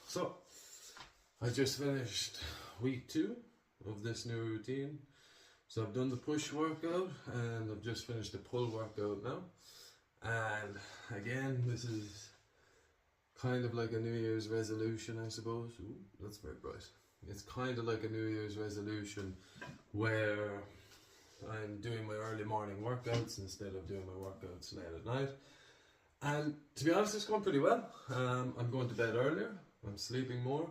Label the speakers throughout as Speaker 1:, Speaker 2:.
Speaker 1: So, I just finished week 2 of this new routine. So I've done the push workout and I've just finished the pull workout now. And again, this is kind of like a New Year's resolution, I suppose. Ooh, that's very bright. It's kind of like a New Year's resolution where I'm doing my early morning workouts instead of doing my workouts late at night. And to be honest, it's going pretty well. I'm going to bed earlier. I'm sleeping more.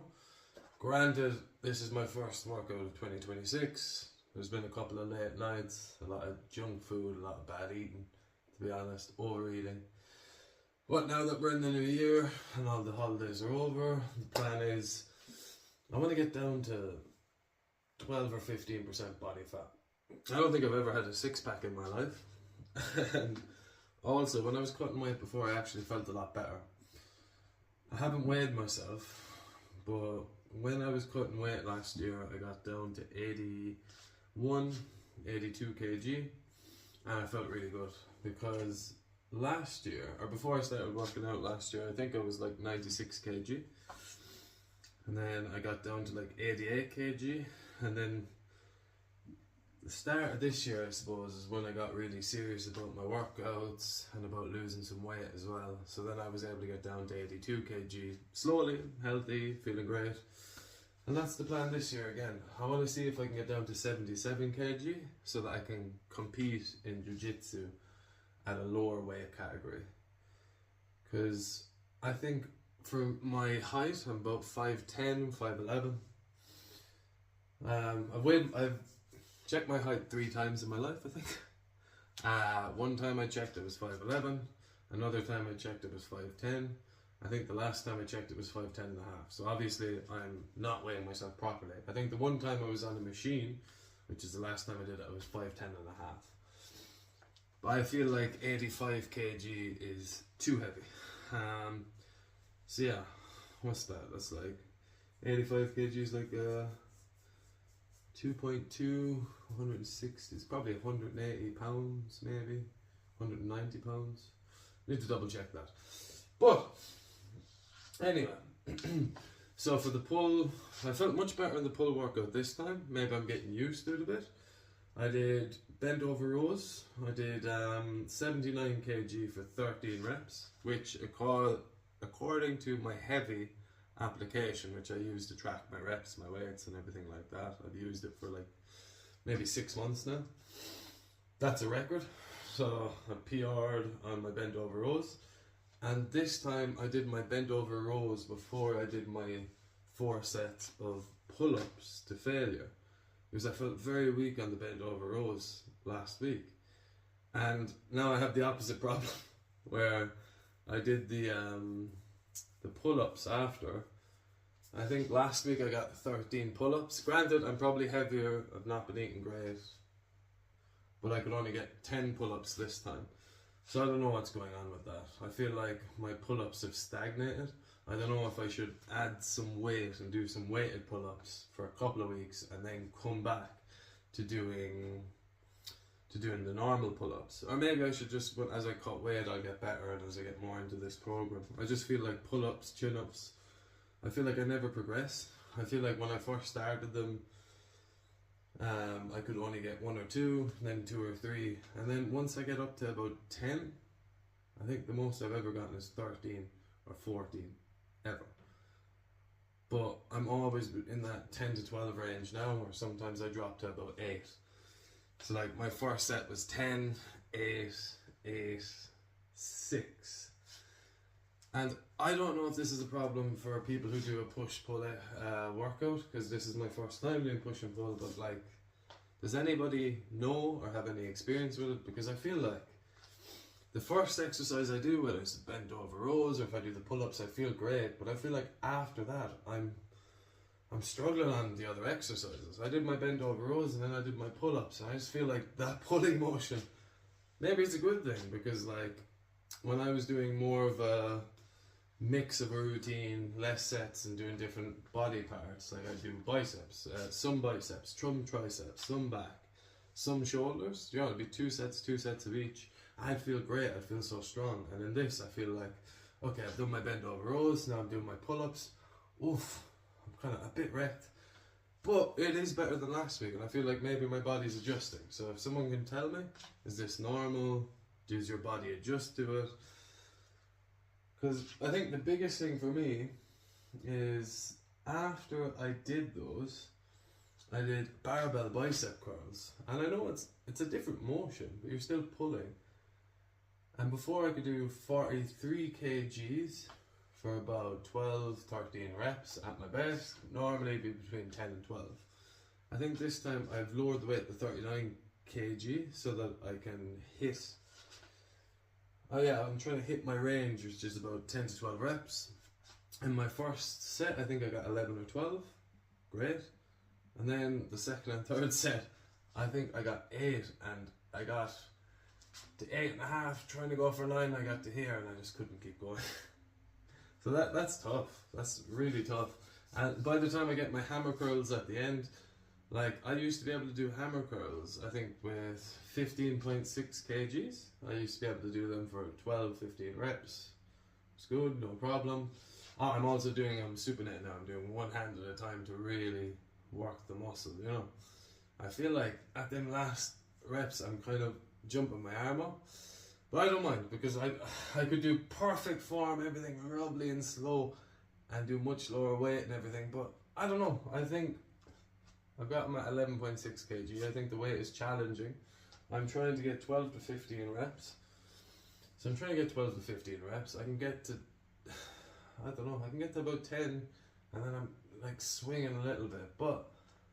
Speaker 1: Granted, this is my first workout of 2026. There's been a couple of late nights, a lot of junk food, a lot of bad eating, to be honest, overeating. But now that we're in the new year and all the holidays are over, the plan is I want to get down to 12 or 15% body fat. I don't think I've ever had a six-pack in my life. And also, when I was cutting weight before, I actually felt a lot better. I haven't weighed myself, but when I was cutting weight last year, I got down to 82 kg, and I felt really good because last year, or before I started working out last year, I think I was like 96 kg, and then I got down to like 88 kg, and then the start of this year, I suppose, is when I got really serious about my workouts and about losing some weight as well. So then I was able to get down to 82 kg, slowly, healthy, feeling great. And that's the plan this year again. I want to see if I can get down to 77 kg so that I can compete in jiu-jitsu at a lower weight category. Because I think for my height, I'm about 5'10", 5'11". I've checked my height 3 times in my life, I think. One time I checked it was 5'11", another time I checked it was 5'10". I think the last time I checked it was 5'10 and a half. So obviously I'm not weighing myself properly. I think the one time I was on a machine, which is the last time I did it, I was 5'10 and a half. But I feel like 85 kg is too heavy. So yeah, what's that? That's like 85 kg is like 2.2, 160, it's probably 180 pounds, maybe 190 pounds. Need to double check that. But anyway, so for the pull, I felt much better in the pull workout this time. Maybe I'm getting used to it a bit. I did bent over rows. I did 79 kg for 13 reps, which according to my heavy application, which I use to track my reps, my weights and everything like that, I've used it for like maybe 6 months now. That's a record. So I PR'd on my bent over rows. And this time I did my bent over rows before I did my 4 sets of pull-ups to failure, because I felt very weak on the bent over rows last week. And now I have the opposite problem where I did the pull-ups after. I think last week I got 13 pull-ups. Granted, I'm probably heavier, I've not been eating great, but I could only get 10 pull-ups this time. So I don't know what's going on with that. I feel like my pull-ups have stagnated. I don't know if I should add some weight and do some weighted pull-ups for a couple of weeks and then come back to doing the normal pull-ups. Or maybe I should just, as I cut weight, I'll get better and as I get more into this program. I just feel like pull-ups, chin-ups, I feel like I never progress. I feel like when I first started them, I could only get 1 or 2, then 2 or 3, and then once I get up to about 10, I think the most I've ever gotten is 13 or 14 ever. But I'm always in that 10 to 12 range now, or sometimes I drop to about 8. So like my first set was 10, 8, 8, 6. And I don't know if this is a problem for people who do a push-pull workout, because this is my first time doing push and pull, but like, does anybody know or have any experience with it? Because I feel like the first exercise I do, whether it's bent over rows or if I do the pull-ups, I feel great, but I feel like after that, I'm struggling on the other exercises. I did my bent over rows and then I did my pull-ups, and I just feel like that pulling motion, maybe it's a good thing, because like, when I was doing more of a mix of a routine, less sets and doing different body parts, like I do biceps, some triceps, some back, some shoulders, you know, it'd be 2 sets of each. I'd feel great, I'd feel so strong. And in this I feel like, okay, I've done my bent over rows, now I'm doing my pull-ups. oof, I'm kind of a bit wrecked. But it is better than last week, and I feel like maybe my body's adjusting. So if someone can tell me, is this normal? Does your body adjust to it? Because I think the biggest thing for me is after I did those, I did barbell bicep curls, and I know it's a different motion, but you're still pulling. And before I could do 43 kgs for about 12, 13 reps at my best. Normally it'd be between 10 and 12. I think this time I've lowered the weight to 39 kg so that I can hit, I'm trying to hit my range, which is about 10 to 12 reps. In my first set I think I got 11 or 12, great. And then the second and third set I think I got 8, and I got to 8.5, trying to go for 9, I got to here and I just couldn't keep going. So that's tough. That's really tough. And by the time I get my hammer curls at the end, like I used to be able to do hammer curls, I think with 15.6 kgs. I used to be able to do them for 12, 15 reps. It's good, no problem. Oh, I'm also doing supernet now. I'm doing one hand at a time to really work the muscle, you know. I feel like at them last reps I'm kind of jumping my arm up. But I don't mind, because I could do perfect form, everything rubbly and slow, and do much lower weight and everything, but I don't know, I think I've got them at 11.6 kg, I think the weight is challenging. I'm trying to get 12 to 15 reps, so I'm trying to get 12 to 15 reps, I can get to, I don't know, I can get to about 10, and then I'm like swinging a little bit, but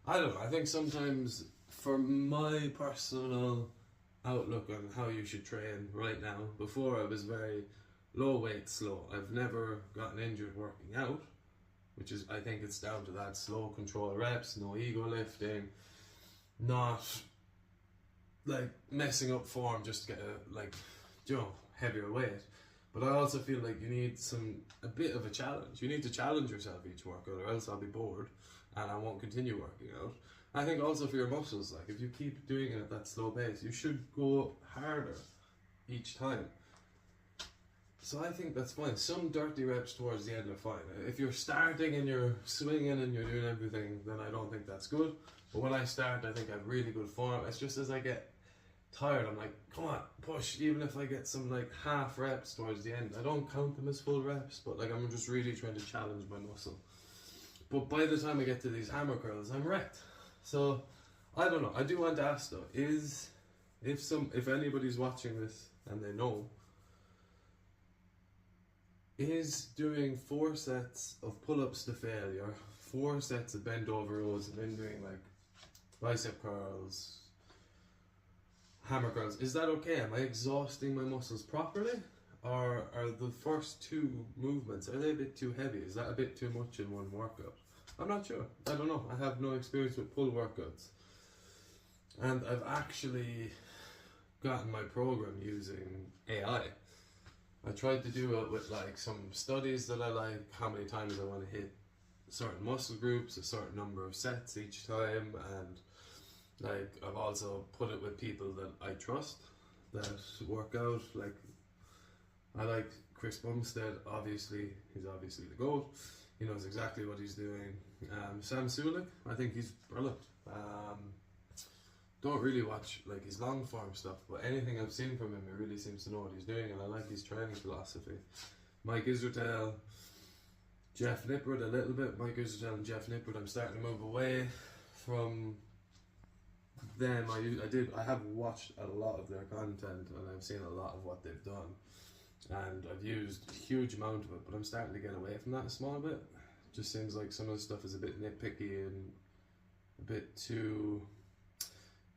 Speaker 1: I don't know, I think sometimes for my personal outlook on how you should train right now. Before I was very low weight, slow. I've never gotten injured working out, which is, I think it's down to that slow control reps, no ego lifting, not like messing up form just to get heavier weight. But I also feel like you need a bit of a challenge. You need to challenge yourself each workout, or else I'll be bored and I won't continue working out. I think also for your muscles, like if you keep doing it at that slow pace, you should go harder each time. So I think that's fine. Some dirty reps towards the end are fine. If you're starting and you're swinging and you're doing everything, then I don't think that's good. But when I start, I think I have really good form. It's just as I get tired, I'm like, come on, push. Even if I get some like half reps towards the end, I don't count them as full reps, but like I'm just really trying to challenge my muscle. But by the time I get to these hammer curls, I'm wrecked. So, I don't know, I do want to ask though, if anybody's watching this and they know, is doing 4 sets of pull-ups to failure, 4 sets of bent over rows, and then doing like bicep curls, hammer curls, is that okay? Am I exhausting my muscles properly? Or are the first 2 movements, are they a bit too heavy? Is that a bit too much in one workout? I'm not sure. I don't know. I have no experience with pull workouts. And I've actually gotten my program using AI. I tried to do it with like some studies that I like, how many times I want to hit certain muscle groups, a certain number of sets each time, and like I've also put it with people that I trust that work out. Like I like Chris Bumstead, obviously, he's obviously the GOAT. He knows exactly what he's doing. Sam Sulik, I think he's brilliant. Don't really watch like his long form stuff, but anything I've seen from him, he really seems to know what he's doing, and I like his training philosophy. Mike Israetel, Jeff Nippard a little bit. Mike Israetel and Jeff Nippard, I'm starting to move away from them. I have watched a lot of their content, and I've seen a lot of what they've done, and I've used a huge amount of it, but I'm starting to get away from that a small bit. It just seems like some of the stuff is a bit nitpicky and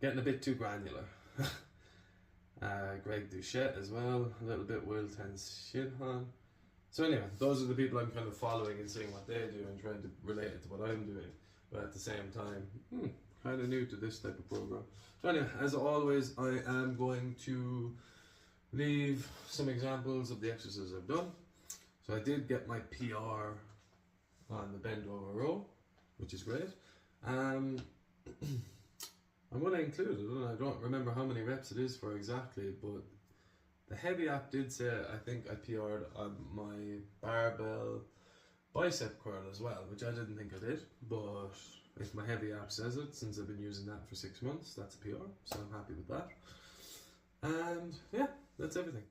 Speaker 1: getting a bit too granular. Greg Duchette as well, a little bit Will Shinhan. So anyway, those are the people I'm kind of following and seeing what they do and trying to relate it to what I'm doing, but at the same time, kind of new to this type of program. So anyway, as always, I am going to leave some examples of the exercises I've done. So I did get my PR on the bend over row, which is great. I'm going to include it, and I don't remember how many reps it is for exactly, but the heavy app did say I think I PR'd on my barbell bicep curl as well, which I didn't think I did, but if my heavy app says it, since I've been using that for 6 months, that's a PR, so I'm happy with that. And yeah, that's everything.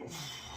Speaker 1: Oh.